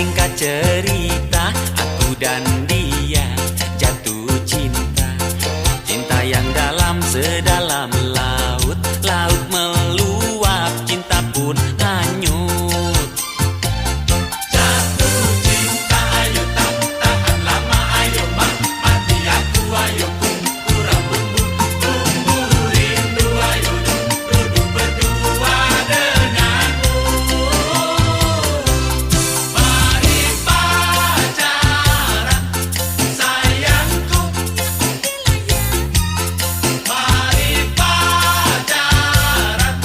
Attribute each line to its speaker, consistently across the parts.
Speaker 1: Singkat cerita, aku dan dia jatuh cinta. Cinta yang dalam sedalam laut. Laut meluap, cinta pun hanyut. Jatuh cinta, ayo tahan lama. Ayo mati aku, ayo bumbu rambutmu. Bumbu rindu, ayo duduk berdua denganmu. Mari pacaran, sayangku. Mari pacaran,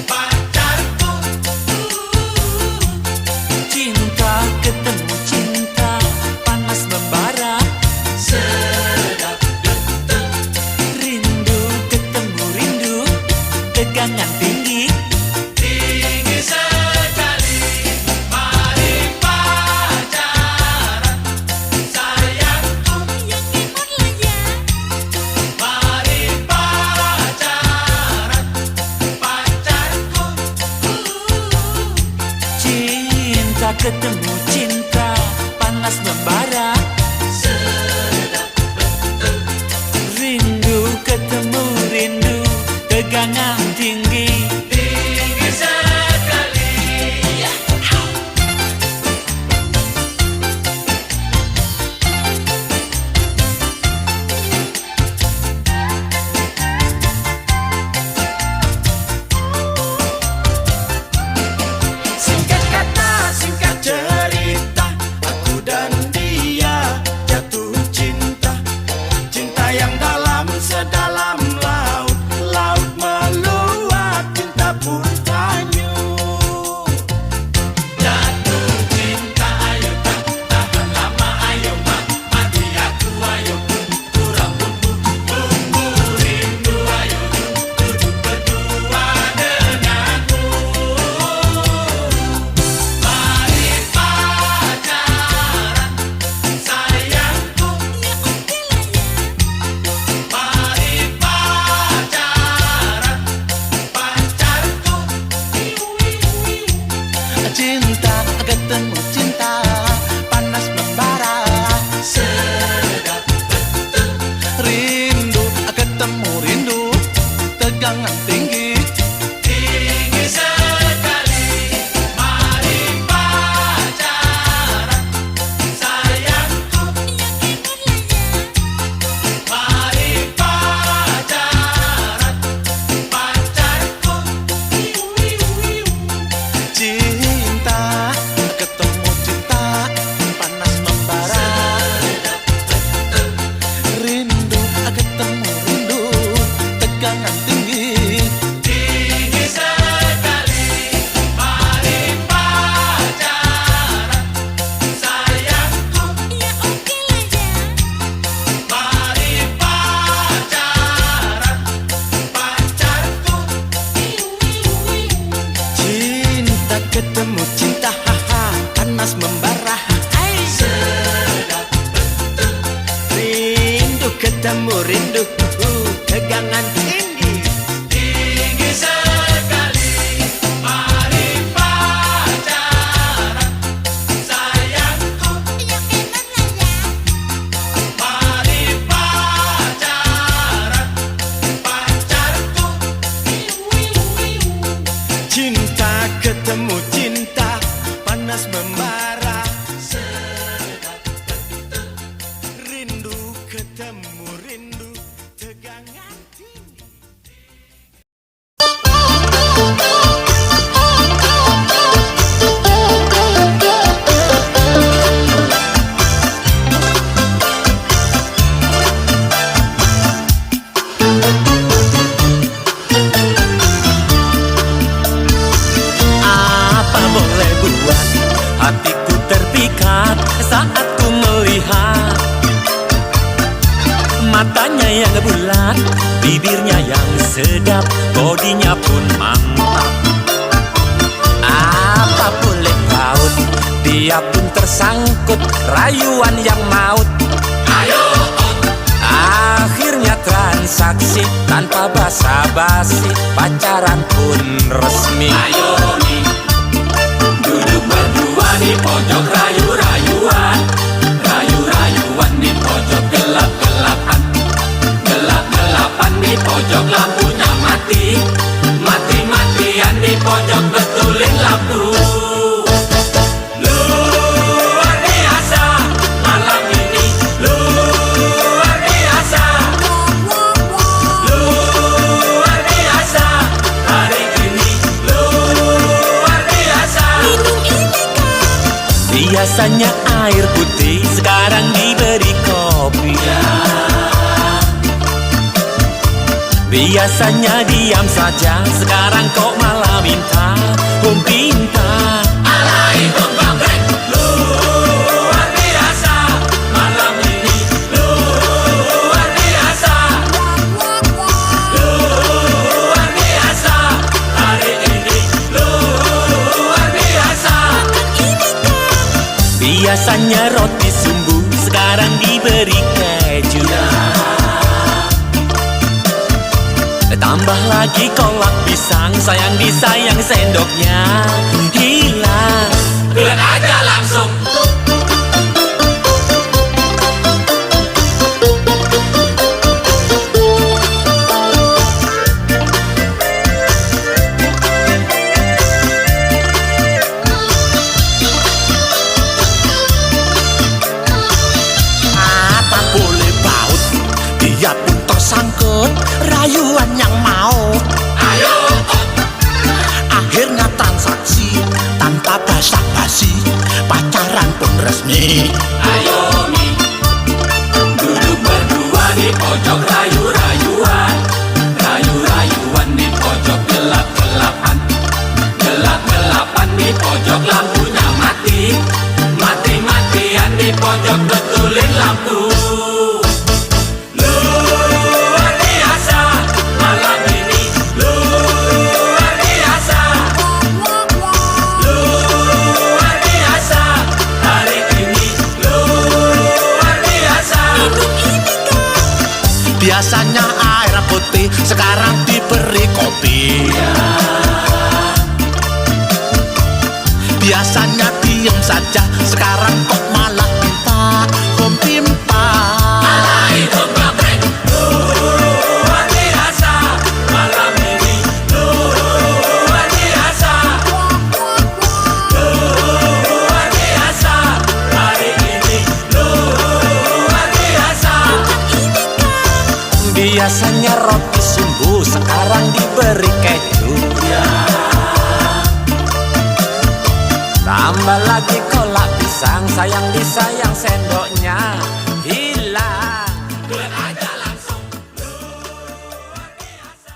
Speaker 1: pacarku. Cinta ketemu cinta, panas membara, sedap betul. Rindu ketemu rindu, tegangan tinggi, tinggi sekali. Mari pacaran, sayangku. Mari pacaran, pacarku. Cinta ketemu cinta, panas membara, sedap betul. Rindu ketemu rindu, tegangan tinggi, tinggi sekali. Singkat kata, singkat cerita, aku dan dia jatuh cinta. Cinta yang dalam sedalam laut. Laut meluap, cinta pun hanyut. Jatuh cinta, ayo tahan lama. Ayo mati aku, ayo bumbu rambutmu. Bumbu rindu, ayo duduk berdua denganmu. Mari pacaran, sayangku. Mari pacaran, pacarku. Cinta ketemu cinta, panas membara, sedap betul. Rindu ketemu rindu, tegangan tinggi, tinggi sekali. Mari pacaran, sayangku. Mari pacaran, pacarku. Cinta ketemu cinta, panas membara, rindu ketemu rindu, tegangan tinggi, tinggi sekali. Mari pacaran, sayangku. Mari pacaran, pacarku. Cinta ketemu cinta, haha, panas membara, sedap betul. Rindu ketemu rindu, tegangan tinggi, tinggi sekali. Mari pacaran, sayangku. Mari pacaran, pacarku. Cinta ketemu cinta, panas membara, sedap betul. Rindu ketemu rindu, tegangan tinggi. Apa boleh buat hatiku terpikat saat ku melihat matanya yang bulat, bibirnya yang sedap, bodinya pun mantap. Apa boleh paut, dia pun tersangkut rayuan yang maut. Ayo akhirnya transaksi tanpa basa-basi, pacaran pun resmi. Ayo nih, duduk berdua di pojok raya. lampu. Luar biasa, malam ini luar biasa. Luar biasa, hari ini luar biasa. Biasanya air putih, sekarang diberi kopi. Biasanya diam saja, sekarang kok malah minta, pinta. Alaihum bangkrek, luar biasa, malam ini luar biasa. Luar biasa, hari ini luar biasa. Biasanya roti sumbu, sekarang diberi keju. Tambah lagi kolak pisang, sayang disayang sendoknya hilang. Lihat aja langsung. Tak boleh baut, dia pun tersangkut rayuan yang mau. Ayo, akhirnya transaksi tanpa basa-basi, pacaran pun resmi. Ayo Mi, duduk berdua di pojok rayu-rayuan, rayu-rayuan di pojok gelap-gelapan, gelap-gelapan di pojok lampunya mati, mati-matian di pojok betulin lampu. Biasanya air putih, sekarang diberi kopi. Biasanya diem saja, sekarang kok malah minta pimpa. Alaihum bangkrek, luar biasa, malam ini luar biasa. Luar biasa, hari ini luar biasa. Biasanya roti sumbu, sekarang diberi keju. Tambah lagi kolak pisang, sayang disayang sendoknya hilang. Lihat aja langsung. Luar biasa.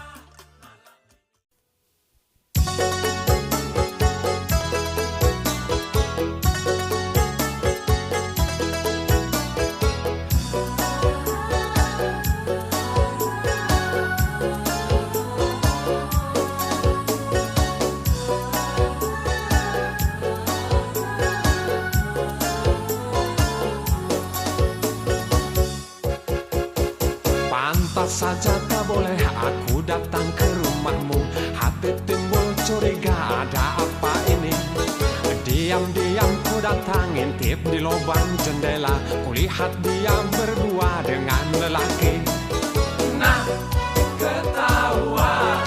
Speaker 1: Pantas saja tak boleh aku datang ke rumahmu, hati timbul curiga, ada apa ini? Diam-diam ku datang, intip di lubang jendela, kulihat dia berdua dengan lelaki. Nah, ketawa,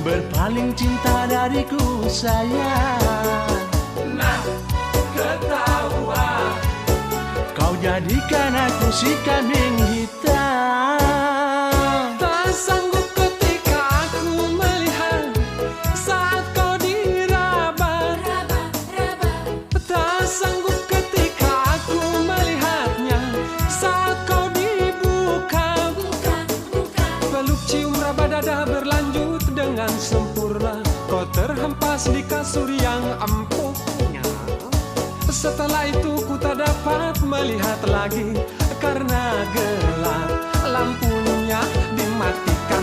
Speaker 1: berpaling cinta dariku sayang. Nah, ketawa, kau jadikan aku si kambing hitam. Tak sanggup ketika aku melihat saat kau diraba. Tak sanggup ketika aku melihatnya saat kau dibuka. Peluk cium raba dada berlanjut dengan sempurna, kau terhempas di kasur yang empuknya. Setelah itu ku tak dapat melihat lagi, karena gelap lampunya dimatikan.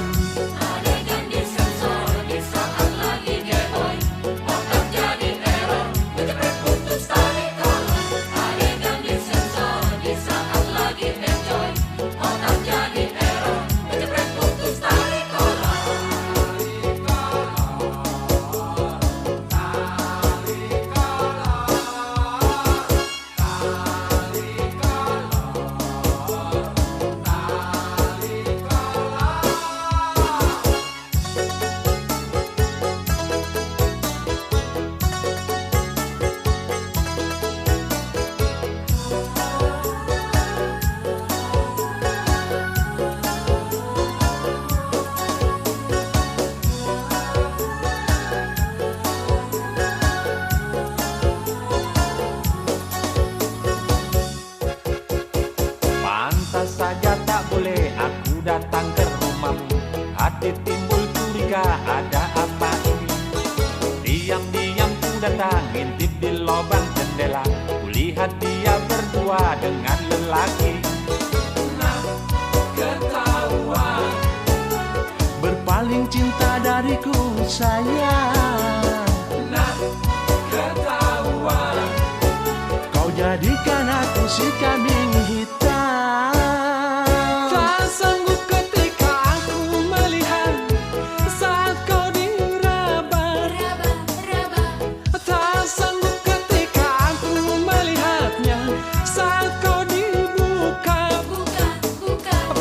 Speaker 1: Adegan disensor di saat lagi geboy, otak jadi error, menjepret putus tali kolor. Adegan disensor di saat lagi enjoy, otak jadi error, menjepret putus tali kolor.
Speaker 2: datang ngintip di lubang jendela. Kulihat dia berdua dengan lelaki.
Speaker 1: Nah, ketahuan
Speaker 2: Berpaling cinta dariku sayang.
Speaker 1: Nah, ketahuan
Speaker 2: Kau jadikan aku si kambing hitam.
Speaker 1: tak sanggup ketika aku melihat saat kau diraba. Tak sanggup ketika aku melihatnya saat kau dibuka.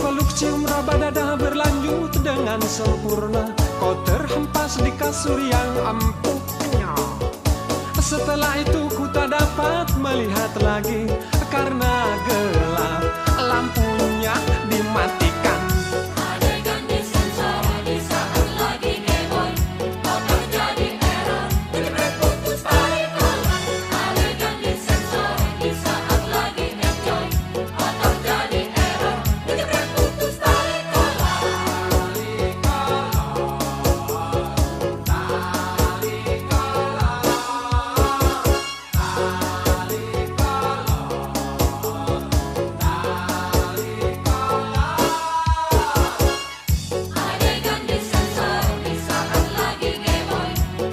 Speaker 1: Peluk cium raba dada berlanjut dengan sempurna. Kau terhempas di kasur yang empuknya. Setelah itu ku tak dapat melihat lagi karena gelap, lampunya dimatikan.
Speaker 3: Adegan disensor di saat lagi heboh, otak jadi error, jebret putus tali kolon. Adegan disensor di saat lagi enjoy, otak jadi error, jebret putus tali kolon. Adegan disensor di saat lagi heboh,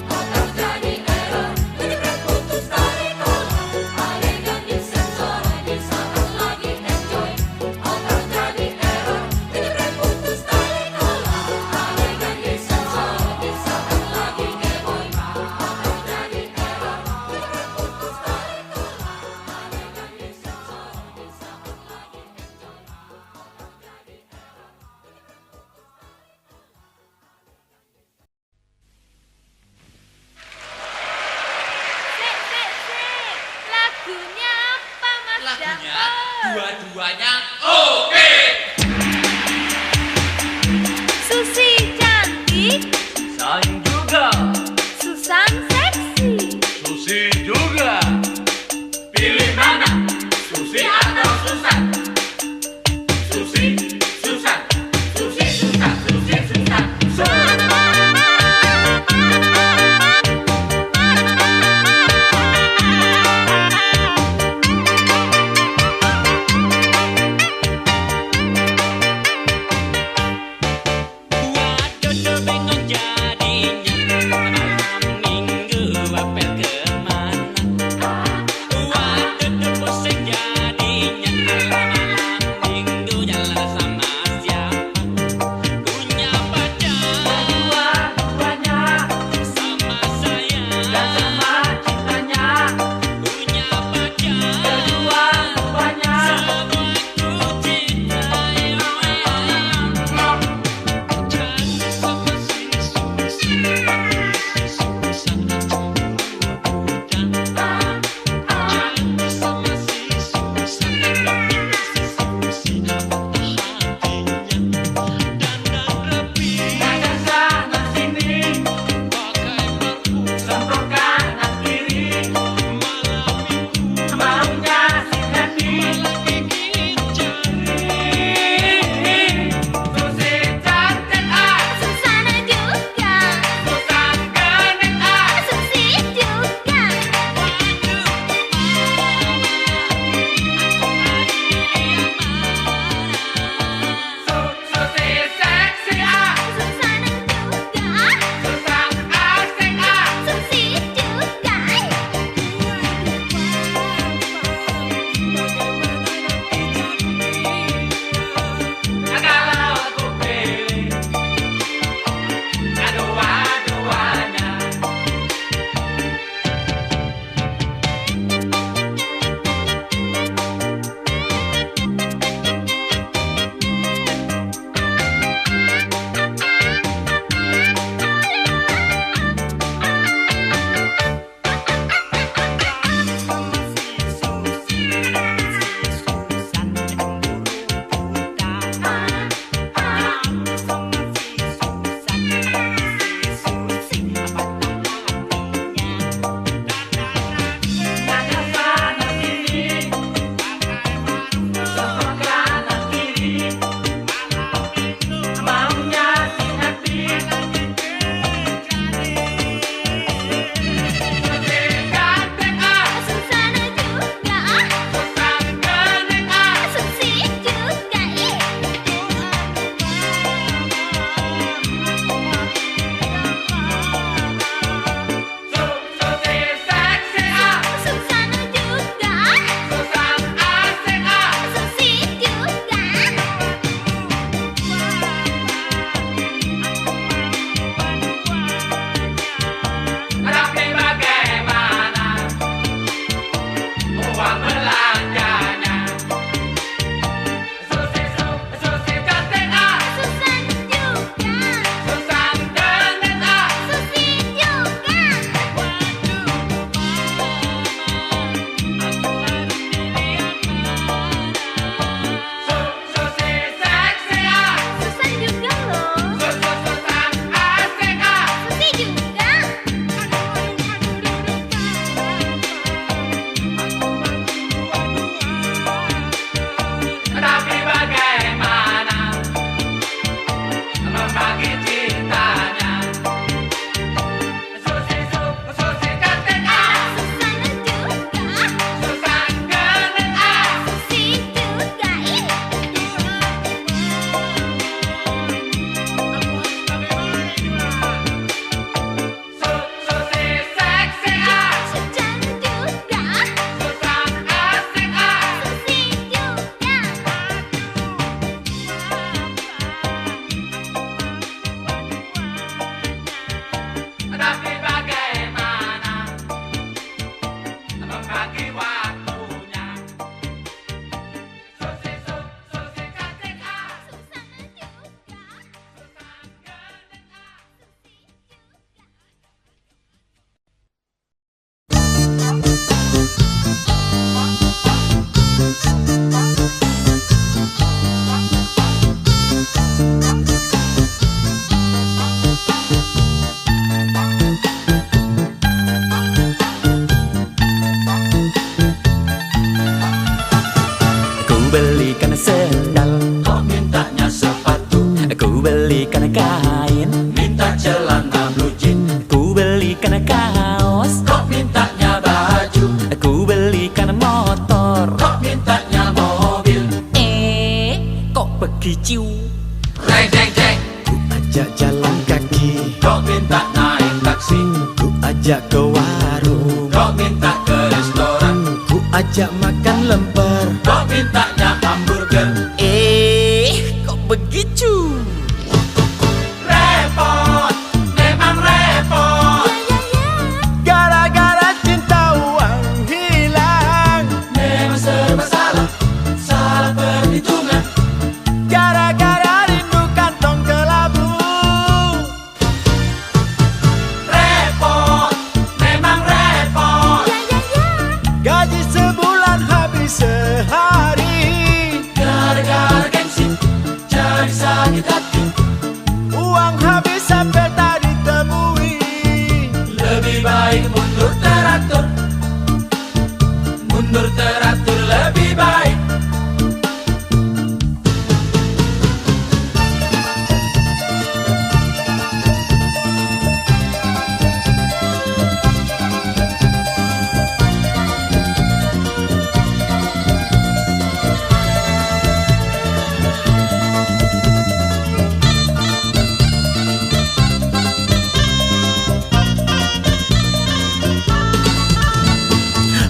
Speaker 3: otak jadi error, jebret putus tali kolon. Adegan disensor di saat lagi enjoy, otak jadi error, jebret putus tali kolon. Adegan disensor di saat lagi heboh, otak jadi error, jebret putus tali kolon. Adegan disensor di saat lagi enjoy, otak jadi error.
Speaker 4: Lagunya apa, Mas
Speaker 5: Lagunya
Speaker 4: Jafar?
Speaker 5: dua-duanya oke.
Speaker 4: Susi cantik,
Speaker 5: Sang juga,
Speaker 4: Susan seksi.
Speaker 5: Susi juga. Pilih mana? Susi atau Susan? Susi, Susan. Susi, Susan. Susi, Susan.
Speaker 6: ajak makan lemper,
Speaker 5: kok mintanya hamburger.
Speaker 6: kok begitu?
Speaker 5: Repot, memang repot.
Speaker 6: Gara-gara cinta uang hilang,
Speaker 5: Memang serba salah, salah perhitungan.
Speaker 6: gara-gara rindu kantong kelabu.
Speaker 5: Repot, memang repot.
Speaker 6: Gaji sebulan habis sehari,
Speaker 5: Gara-gara gengsi, jadi sakit hati.
Speaker 6: uang habis sampai tak ditemui.
Speaker 5: Lebih baik mundur teratur. Mundur teratur lebih baik.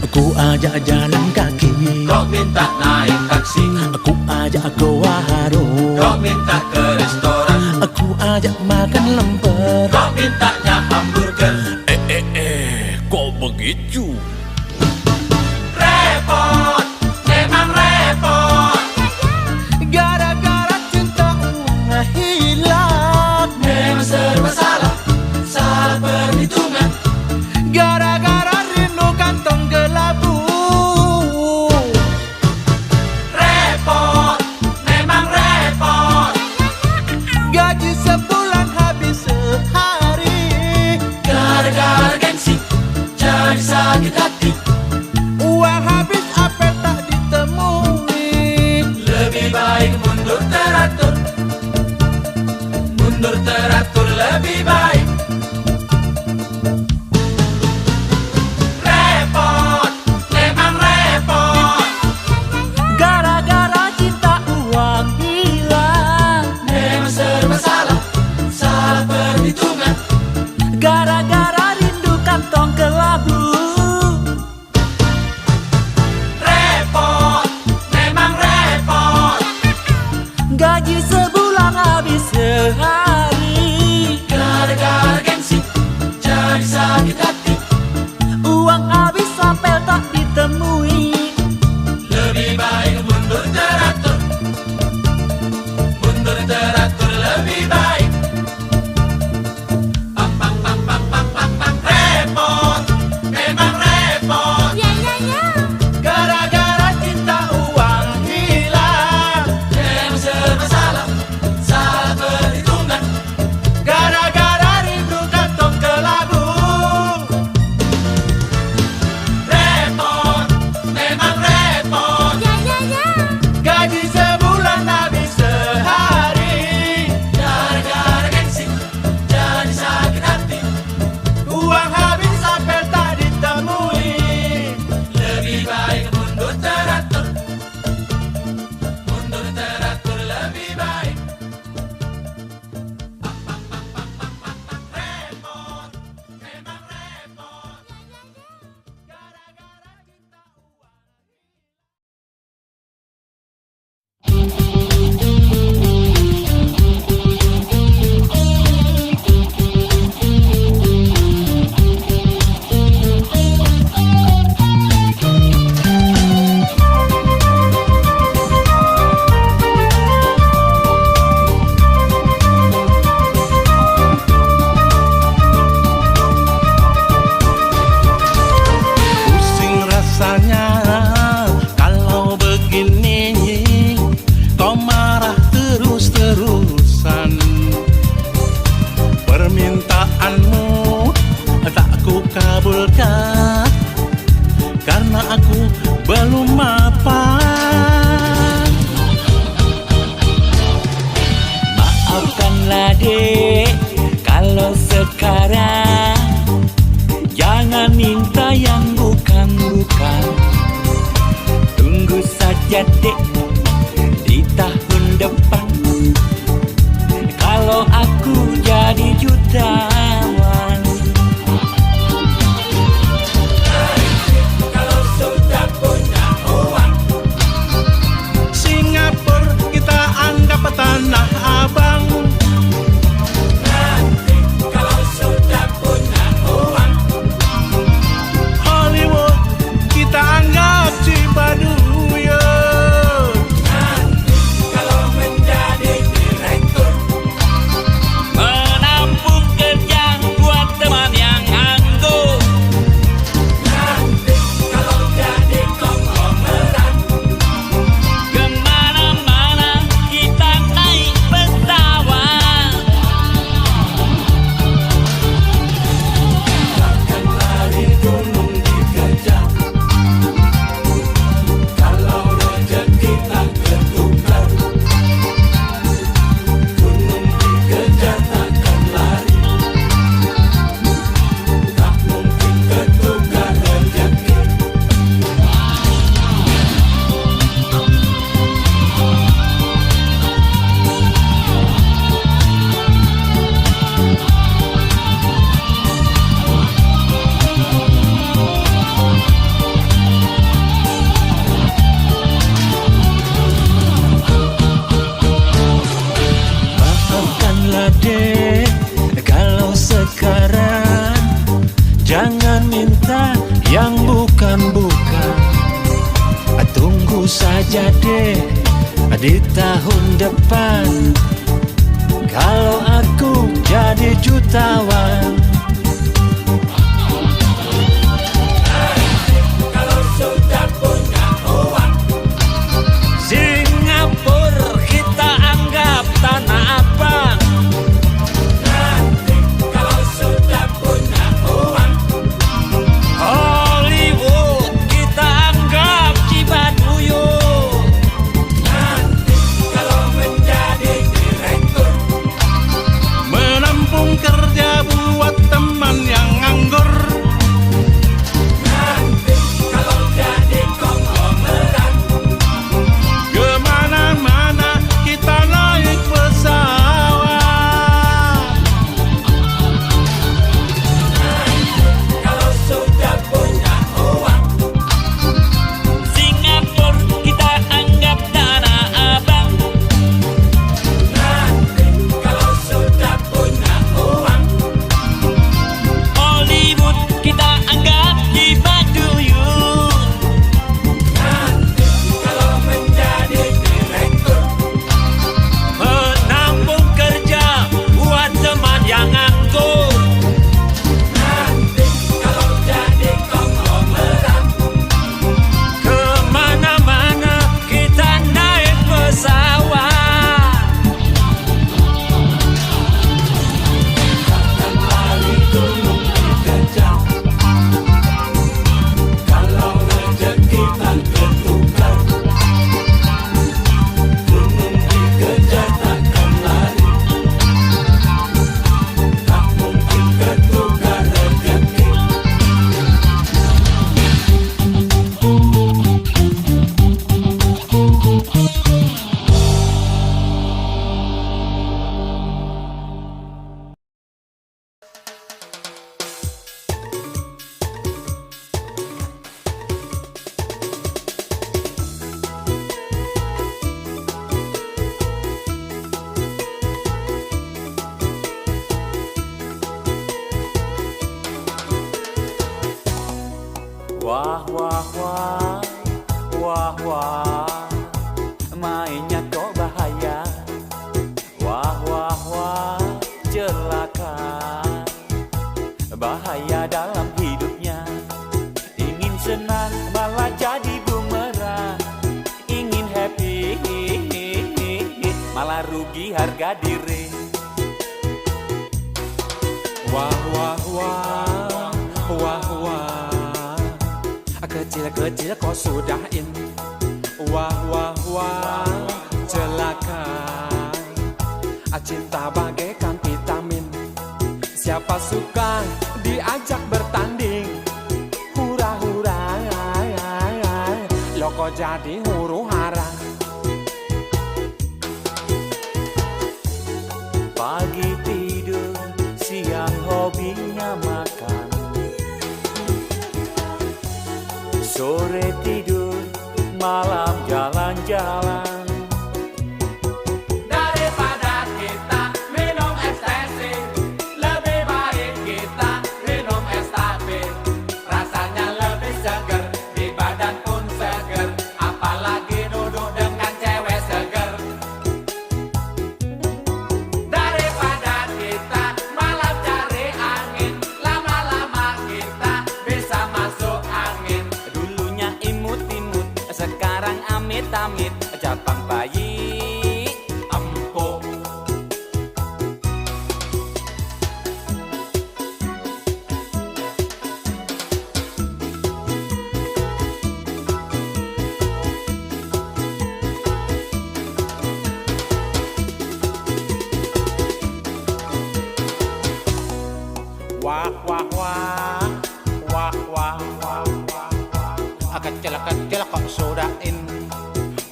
Speaker 6: Aku ajak jalan kaki,
Speaker 5: Kok minta naik taksi.
Speaker 6: aku ajak ke warung,
Speaker 5: Kok minta ke restoran.
Speaker 6: aku ajak makan lemper.
Speaker 5: Kok mintanya hamburger.
Speaker 6: Kok begitu?
Speaker 5: Repot, memang repot.
Speaker 6: Gara-gara cinta uang hilang,
Speaker 5: Memang serba salah, salah perhitungan.
Speaker 6: gara-gara rindu kantong kelabu.
Speaker 5: Repot, memang repot.
Speaker 6: Gaji sebulan habis sehari,
Speaker 5: Gara-gara gengsi, jadi sakit hati.
Speaker 6: uang habis apa tak ditemui.
Speaker 5: Lebih baik mundur teratur. Mundur teratur lebih baik. Repot, memang repot.
Speaker 6: Gara-gara cinta uang hilang,
Speaker 5: Memang serba salah, salah perhitungan.
Speaker 6: gara-gara rindu kantong kelabu.
Speaker 5: Repot, memang repot.
Speaker 6: Gaji sebulan habis sehari,
Speaker 5: Gara-gara gengsi, jadi sakit hati.
Speaker 6: uang habis sampai tak ditemui.
Speaker 5: Lebih baik mundur teratur. Mundur teratur lebih baik. Pam pam pam pam pam pam pam. Repot, memang repot.
Speaker 6: Gara-gara cinta uang hilang,
Speaker 5: Memang serba salah, salah perhitungan.
Speaker 6: gara-gara rindu kantong kelabu.
Speaker 5: Repot, memang repot.
Speaker 6: Gaji sebulan habis sehari,
Speaker 5: Gara-gara gengsi, jadi sakit hati.
Speaker 6: uang habis sampai tak ditemui.
Speaker 5: Lebih baik mundur teratur. Mundur teratur lebih baik. Repot, memang repot.
Speaker 6: Pusing rasanya kalau begini, kau marah terus-terusan. Permintaanmu tak ku kabulkan, karena aku belum mapan. Maafkanlah dek, kalau sekarang jangan minta yang bukan-bukan. Tunggu saja dek, di tahun depan, kalau aku jadi jutawan.
Speaker 5: Kalau sudah punya
Speaker 6: yang bukan-bukan. Tunggu saja deh di tahun depan, kalau aku jadi jutawan.
Speaker 5: Kalau sudah punya uang,
Speaker 6: Singapura kita anggap tanah abang.
Speaker 5: nanti kalau sudah punya uang,
Speaker 6: Hollywood kita anggap Cibaduyut.
Speaker 5: nanti kalau menjadi direktur,
Speaker 7: menampung kerja buat teman yang nganggur.
Speaker 5: nanti kalau jadi konglomerat,
Speaker 7: Kemana-mana kita naik pesawat.
Speaker 5: kalau sudah punya uang,
Speaker 6: Singapura kita anggap tanah abang.
Speaker 5: nanti kalau sudah punya uang,
Speaker 6: Hollywood kita anggap Cibaduyut.
Speaker 5: nanti kalau menjadi direktur,
Speaker 6: Menampung kerja buat teman yang nganggur.
Speaker 5: nanti kalau jadi konglomerat,
Speaker 6: Kemana-mana kita naik pesawat.
Speaker 5: lari gunung dikejar. Kalau rezeki tak ketukar, gunung dikejar takkan lari. Tak mungkin ketukar rezeki.
Speaker 2: Wah wah wah, wah wah, mainnya kok bahaya. Wah wah wah, celaka, bahaya dalam hidupnya. Ingin senang malah jadi bumerang, ingin happy malah rugi harga diri.
Speaker 1: Wah wah wah, wah wah, kecil-kecil kok sudah in. Wah wah wah, celaka, cinta bagaikan vitamin. Siapa suka diajak bertanding, hura hura, lo kok jadi huru hara.
Speaker 2: Pagi tidur, siang hobinya makan. Sore tidur, malam jalan-jalan.
Speaker 5: Daripada kita minum ekstasi, lebih baik kita minum es tape. Rasanya lebih seger, di badan pun seger, apalagi duduk dengan cewek seger. Daripada kita malam cari angin, lama-lama kita bisa masuk angin.
Speaker 2: Dulunya imut-imut, sekarang amit-amit, Japang bayi empuk.
Speaker 7: Wah wah wah, wah wah wah, kecil-kecil kok sudah in.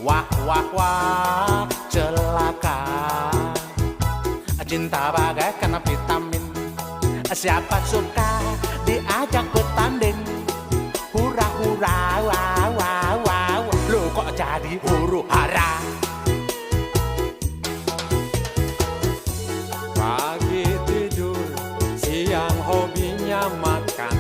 Speaker 7: Wah wah wah, celaka, cinta bagaikan vitamin. Siapa suka diajak bertanding, hura hura, wah wah wah, lu kok jadi huru hara.
Speaker 1: Pagi tidur, siang hobinya makan.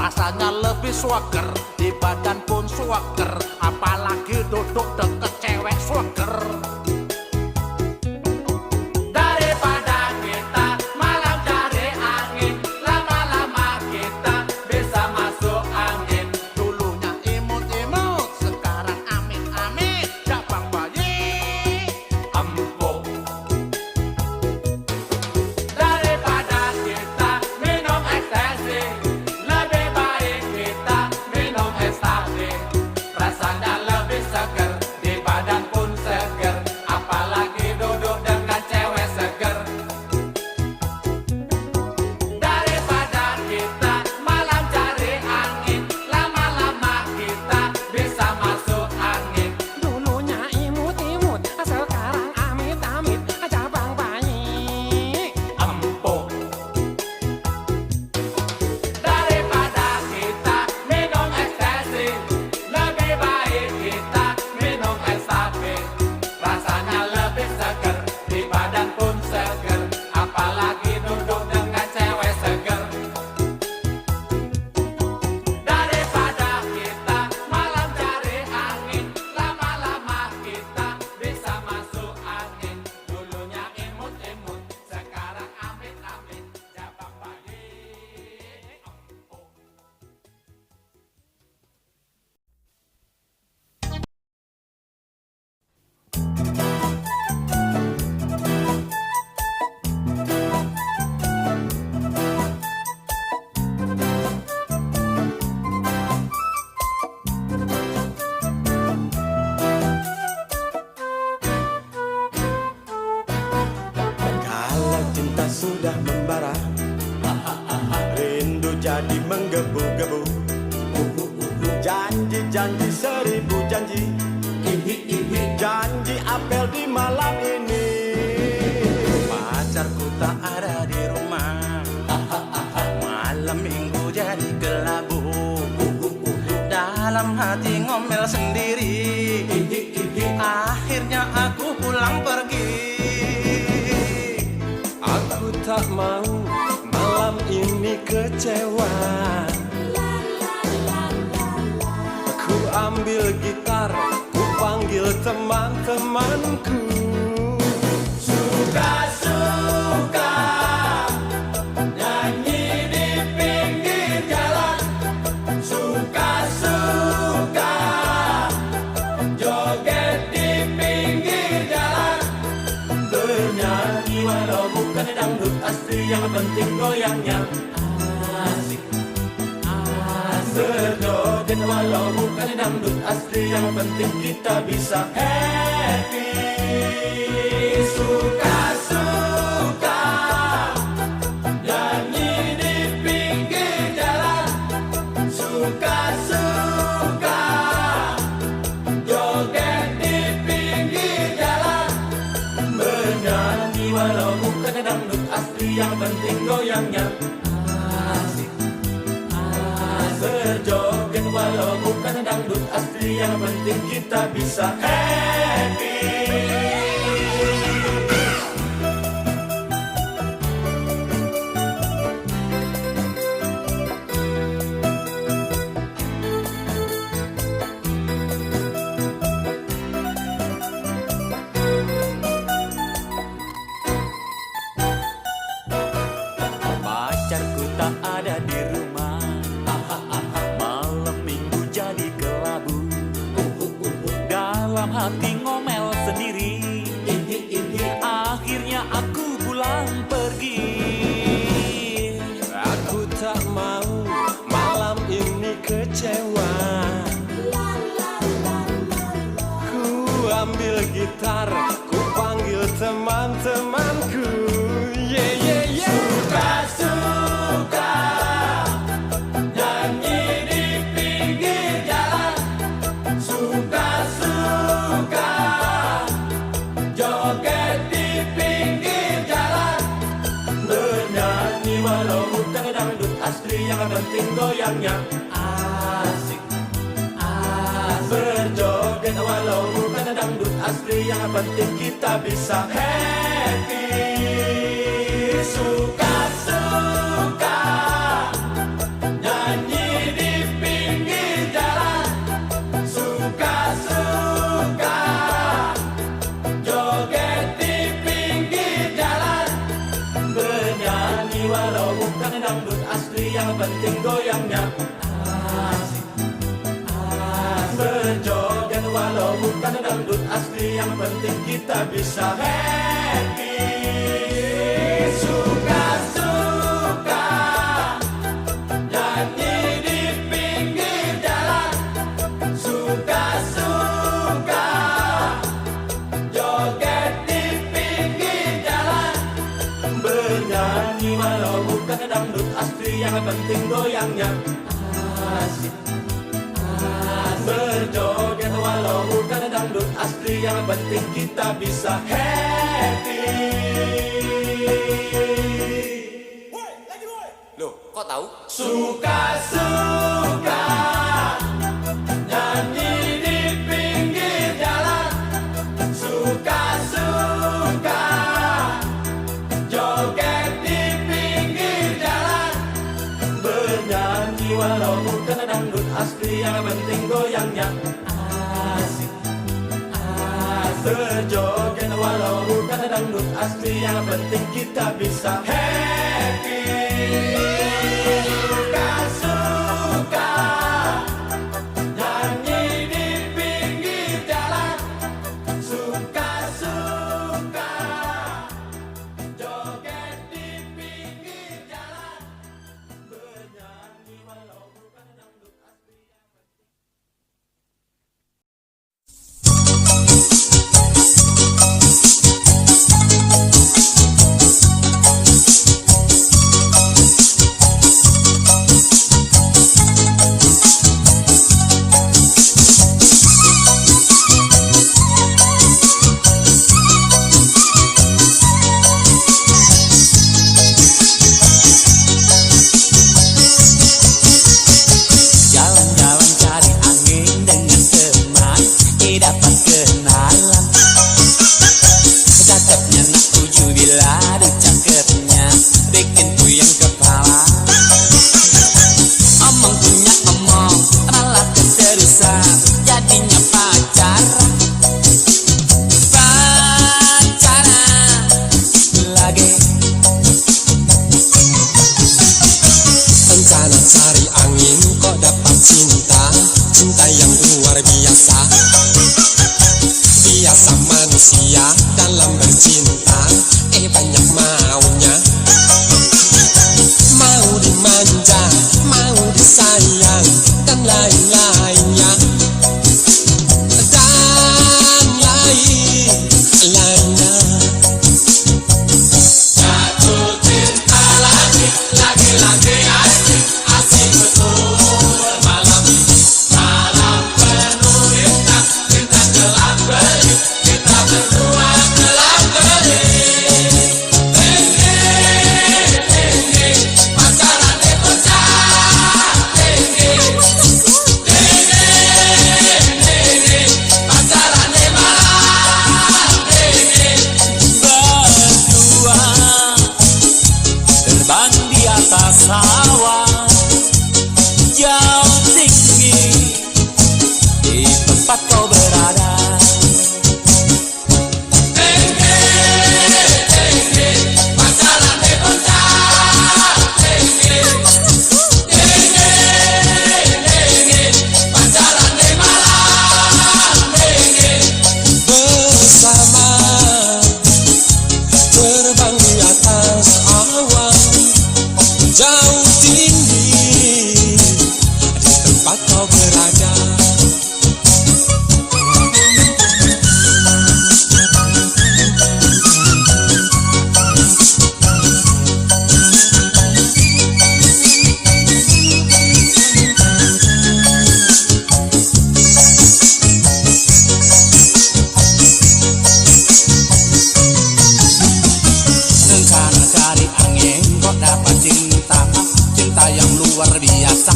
Speaker 7: rasanya lebih swager, di badan pun swager, apalagi duduk deket cewek swager.
Speaker 5: Daripada kita malam cari angin, lama-lama kita bisa masuk angin.
Speaker 7: Dulunya imut-imut, sekarang amit-amit, jabang bayi.
Speaker 5: Empuk. Daripada kita minum ekstasi, lebih baik kita minum estafet. Rasanya lebih seger, di badan pun seger, apalagi duduk dengan cewek seger. Daripada kita malam cari angin, lama-lama kita bisa masuk angin.
Speaker 1: Dulunya imut-imut, sekarang amit-amit, cabang bayi.
Speaker 5: Empuk. Daripada kita minum ekstasi, lebih baik kita minum estafet. Rasanya lebih seger, di badan pun seger, apalagi duduk dengan cewek seger. Daripada kita malam cari angin, lama-lama kita bisa masuk angin. Dulunya imut-imut, sekarang amit-amit, jabang bayi.
Speaker 8: Kalau cinta sudah membara, rindu jadi menggebu-gebu. Janji-janji seribu janji, janji apel di malam ini.
Speaker 7: Pacarku tak ada di rumah, malam minggu jadi kelabu. Dalam hati ngomel sendiri, akhirnya aku pulang pergi.
Speaker 1: Aku tak mau malam ini kecewa. Ku ambil gitar, ku panggil teman-temanku.
Speaker 5: Suka-suka nyanyi di pinggir jalan, suka-suka joget di pinggir jalan, bernyanyi walau bukan dangdut asli, yang penting goyangnya asik. Berjoget walau bukan dangdut asli, yang penting kita bisa happy. Suka-suka nyanyi di pinggir jalan, suka-suka joget di pinggir jalan, bernyanyi walau bukan dangdut asli, yang penting goyangnya asik. Berjoget walau bukan dangdut asli, yang penting kita bisa happy.
Speaker 7: Pacarku tak ada di rumah, malam minggu jadi kelabu. Dalam hati ngomel sendiri, akhirnya aku pulang pergi.
Speaker 1: Aku tak mau malam ini kecewa. Ku ambil gitar, ku panggil teman-temanku. Yeah, yeah, yeah.
Speaker 5: Suka-suka nyanyi di pinggir jalan, suka-suka joget di pinggir jalan, bernyanyi walau bukan dangdut asli, yang penting goyangnya asik. Berjoget walau bukan dangdut asli, yang penting kita bisa happy. Suka-suka nyanyi
Speaker 8: penting kita bisa happy. Suka-suka nyanyi di pinggir jalan, suka-suka joget di pinggir jalan, bernyanyi walau bukan dangdut asli, yang penting goyangnya asik. Berjoget walau bukan dangdut asli, yang penting kita bisa happy.
Speaker 5: Loh, kok tahu?
Speaker 8: Suka-suka nyanyi di pinggir jalan, suka-suka joget di pinggir jalan, bernyanyi walau bukan dangdut asli, yang penting goyangnya asik. Berjoget walau bukan dangdut asli, yang penting kita bisa happy. Suka-suka nyanyi di pinggir jalan, suka-suka joget di pinggir jalan, bernyanyi walau bukan dangdut asli.
Speaker 7: Jalan-jalan cari angin dengan teman, dapat kenalan. Cakepnya nak tuju bila aduh cakepnya bikin puyeng kepala. Omong punya omong, malah keterusan jadinya pacaran. Pacaran lagi.
Speaker 1: Rencana cari angin kok dapat cinta, cinta yang luar biasa. Biasa manusia dalam bercinta, banyak maunya. Mau dimanja, mau disayang, dan lain-lainnya. Dan lain-lainnya. Jatuh cinta lagi, lagi-lagi asik, asik betul malam ini. Malam penuh bintang, bintang gelap gelip, kita berdua gelap gelip. Tinggi, pacaran di puncak, tinggi. Tinggi, pacaran di malam, tinggi.
Speaker 7: Berdua terbang di atas awan jauh tinggi di tempat kau berada.
Speaker 8: Pacaran di puncak, tinggi. Pacaran di malam, tinggi.
Speaker 1: Bersama terbang di atas awan jauh tinggi di tempat kau berada.
Speaker 7: Rencana cari angin kok dapat cinta, cinta yang luar biasa.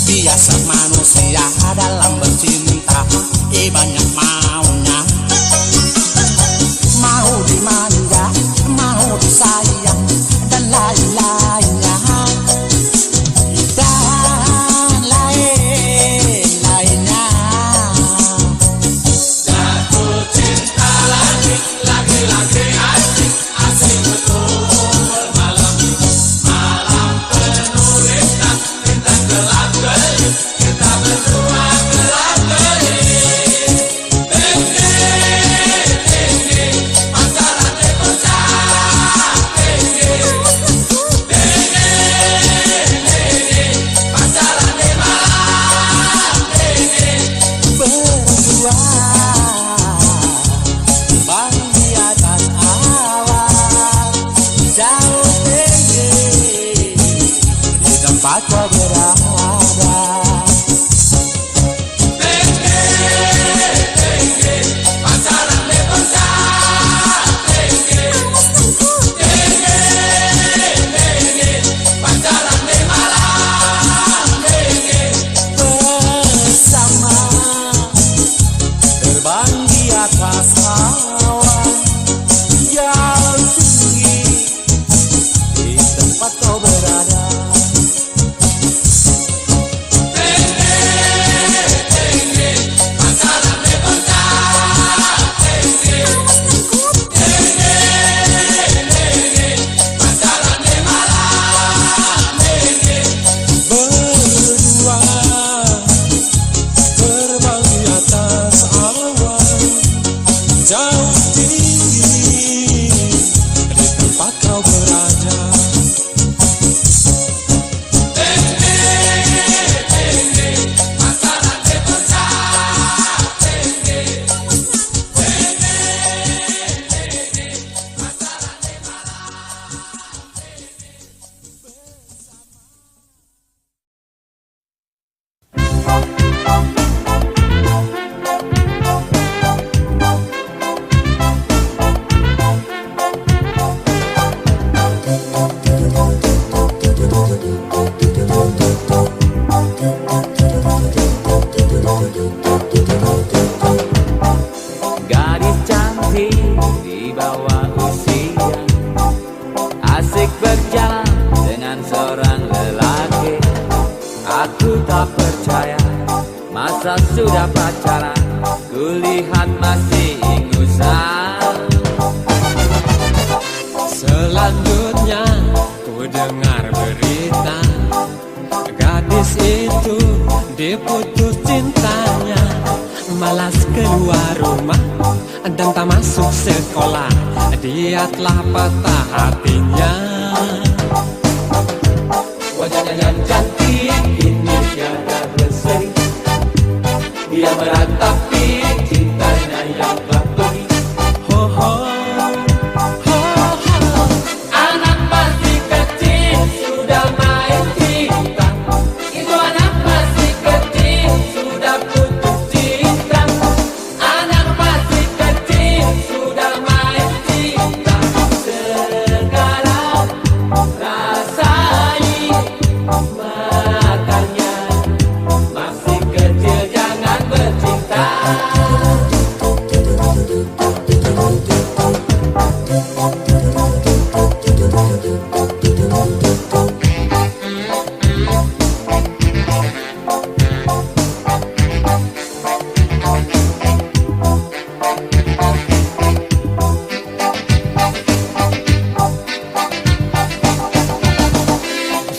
Speaker 7: Biasa manusia dalam bercinta, banyak maunya. Mau dimanja, mau disayang, dan lain-lainnya. Dan lain-lainnya.
Speaker 8: Jatuh cinta lagi, lagi-lagi asik, asik betul malam ini. Malam penuh bintang, bintang gelap gelip, kita berdua gelap gelip. Tinggi,
Speaker 7: kau berada. Bersama terbang di atas awan yang tinggi di tempat kau berada. Berdua terbang di atas awan jauh tinggi di tempat kau berada.
Speaker 5: Gadis cantik di bawah usia, asik berjalan dengan seorang lelaki. Aku tak percaya, masa sudah pacaran, kulihat masih ingusan.
Speaker 1: Selanjutnya ku dengar berita, gadis itu diputus cintanya, malas keluar rumah dan tak masuk sekolah. Dia telah patah hatinya.
Speaker 5: Wajahnya yang cantik ini tiada berseri, dia meratapi cintanya yang telah pergi.
Speaker 1: Ho ho ho ho.
Speaker 5: Anak masih kecil sudah main cinta, itu anak masih kecil sudah putus cinta. Anak masih kecil sudah main cinta. Sekarang rasai makanya masih kecil jangan bercinta.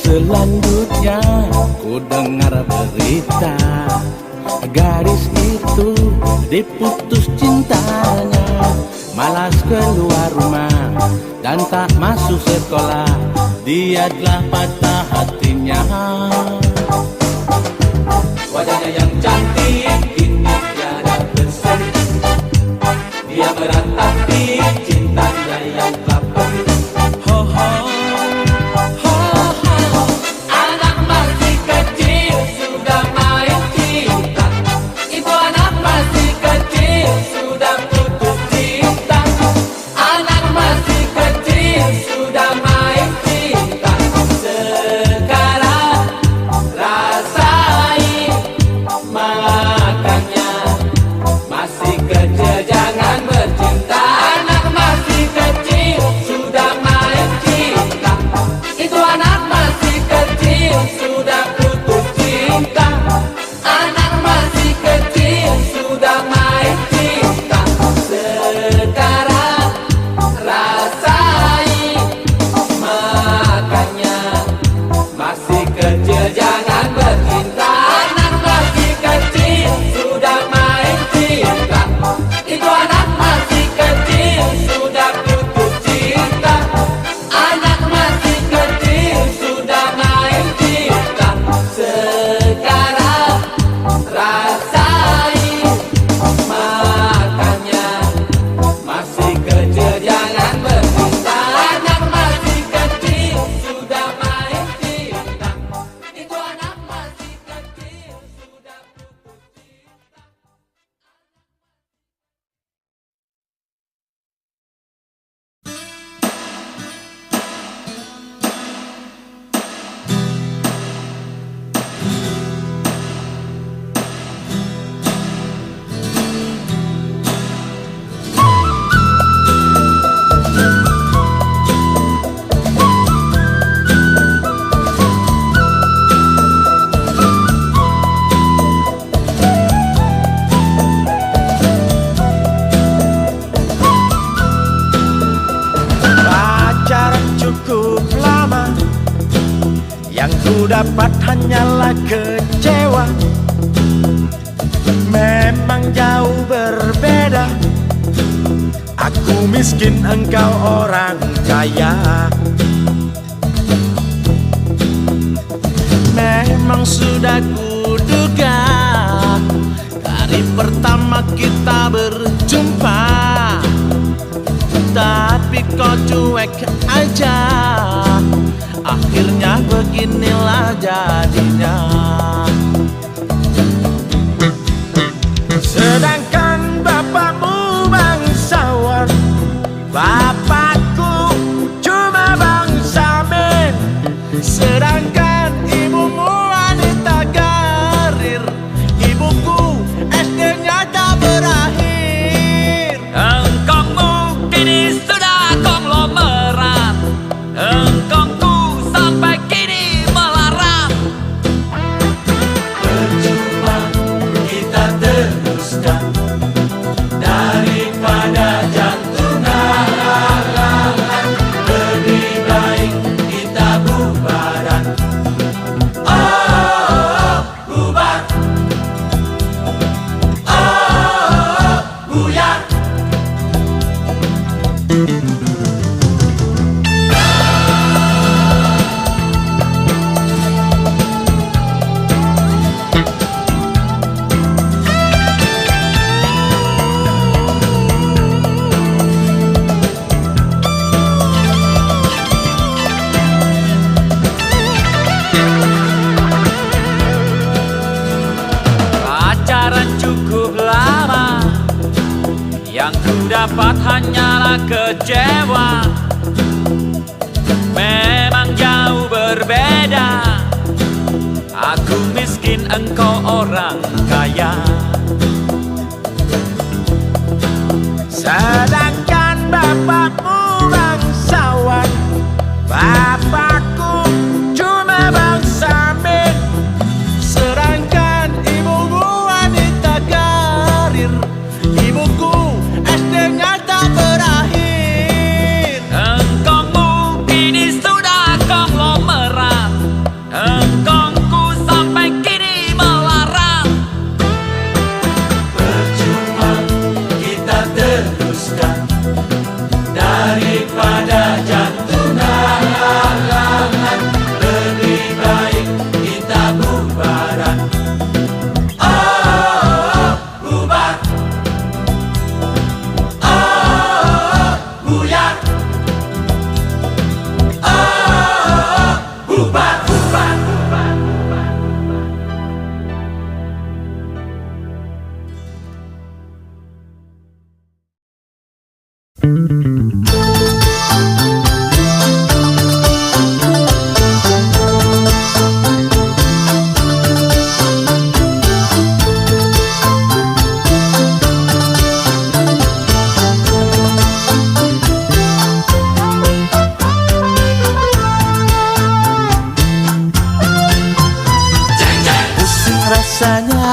Speaker 7: Selanjutnya ku dengar berita, gadis itu diputus cintanya, malas keluar rumah dan tak masuk sekolah. Dia telah patah hatinya.
Speaker 5: Wajahnya yang cantik ini tiada berseri, dia meratapi cintanya yang telah pergi.
Speaker 1: Ho ho ho ho.
Speaker 5: Anak masih kecil sudah main cinta, itu anak masih kecil sudah putus cinta. Anak masih kecil sudah main cinta. Sekarang
Speaker 7: ku dapat hanyalah kecewa. Memang jauh berbeda. Aku miskin, engkau orang kaya. Memang sudah kuduga dari pertama kita berjumpa, tapi kau cuek aja. Akhirnya beginilah jadinya. Sedangkan bapakmu bangsawan, bapakku cuma bangsa men. Sedangkan ibumu wanita karir, ibuku SD-nya tak berakhir.
Speaker 6: Engkongmu kini sudah konglomerat, engkongku sampai kini melarat.
Speaker 8: Percuma kita teruskan daripada jantungan. Lebih baik kita bubaran. Oh, bubar. Oh, buyar.
Speaker 6: Pacaran cukup lama, yang ku dapat hanyalah kecewa. Memang jauh berbeda, aku miskin, engkau orang kaya.
Speaker 7: Sedangkan bapakmu bangsawan, bapakku cuma bangsa men. Sedangkan ibumu wanita karir, ibuku SD-nya tak berakhir.
Speaker 6: Engkongmu kini sudah konglomerat, engkongku sampai kini melarat.
Speaker 8: Percuma kita teruskan daripada jantungan. Lebih baik kita bubaran. Oh, bubar. Oh, buyar. Oh, bubar, bubar, bubar, bubar.
Speaker 7: Pusing rasanya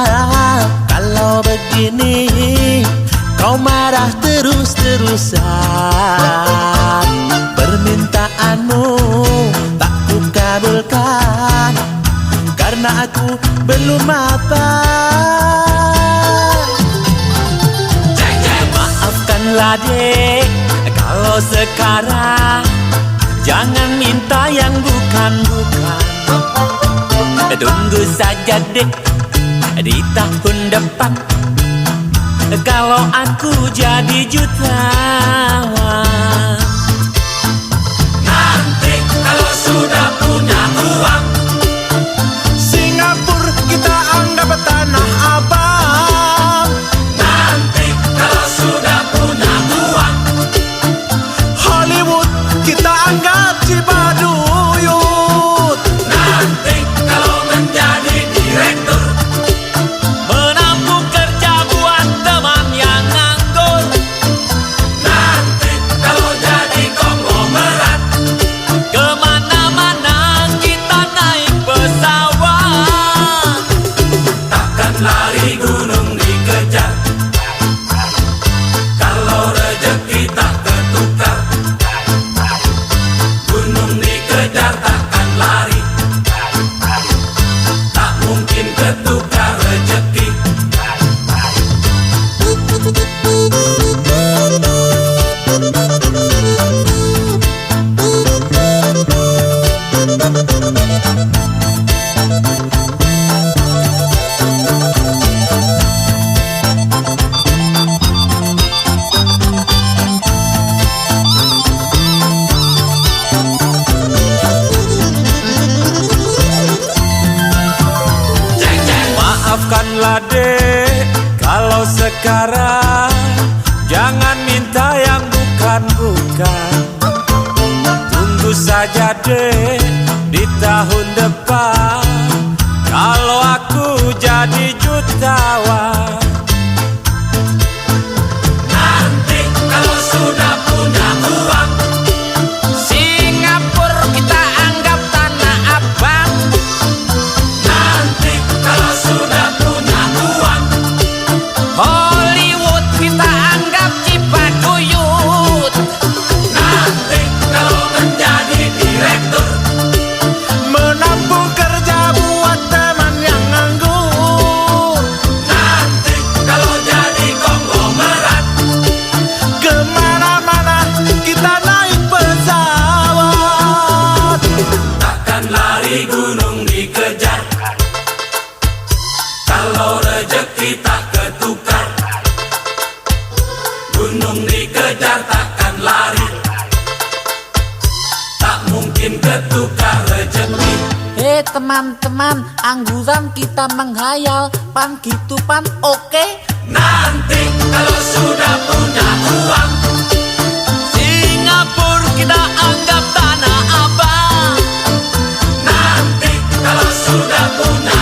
Speaker 7: kalau begini, kau marah terus-terusan. Permintaanmu tak ku kabulkan, karena aku belum mapan. Maafkanlah dek, kalau sekarang jangan minta yang bukan-bukan. Tunggu saja dek, di tahun depan kalau aku jadi jutawan.
Speaker 8: Nanti kalau sudah punya uang,
Speaker 7: Singapura kita anggap tanah abang.
Speaker 8: nanti kalau sudah punya uang,
Speaker 7: Hollywood kita anggap Cibaduyut.
Speaker 8: nanti kalau menjadi direktur,
Speaker 6: Menampung kerja buat teman yang nganggur,
Speaker 8: nanti kalau jadi konglomerat,
Speaker 6: kemana-mana
Speaker 1: Maafkanlah dek, kalau sekarang jangan minta yang bukan-bukan. Tunggu saja dek, di tahun depan kalau aku jadi jutawan.
Speaker 5: Nanti kalau sudah punya uang,
Speaker 7: Singapura kita anggap tanah abang.
Speaker 5: nanti kalau sudah punya uang,
Speaker 7: Hollywood kita anggap Cipatuyut.
Speaker 5: nanti kalau menjadi direktur,
Speaker 7: Menampung kerja buat teman yang nganggur.
Speaker 5: nanti kalau jadi konglomerat,
Speaker 7: Kemana-mana kita naik pesawat.
Speaker 5: takkan lari gunung dikejar. Kalau rezeki tak ketukar, gunung dikejar takkan lari, tak mungkin ketukar rezeki.
Speaker 7: Teman-teman, angguran kita menghayal. Pan gitu pan, oke?
Speaker 5: Nanti kalau sudah punya uang,
Speaker 7: Singapura kita anggap tanah abang.
Speaker 5: nanti kalau sudah punya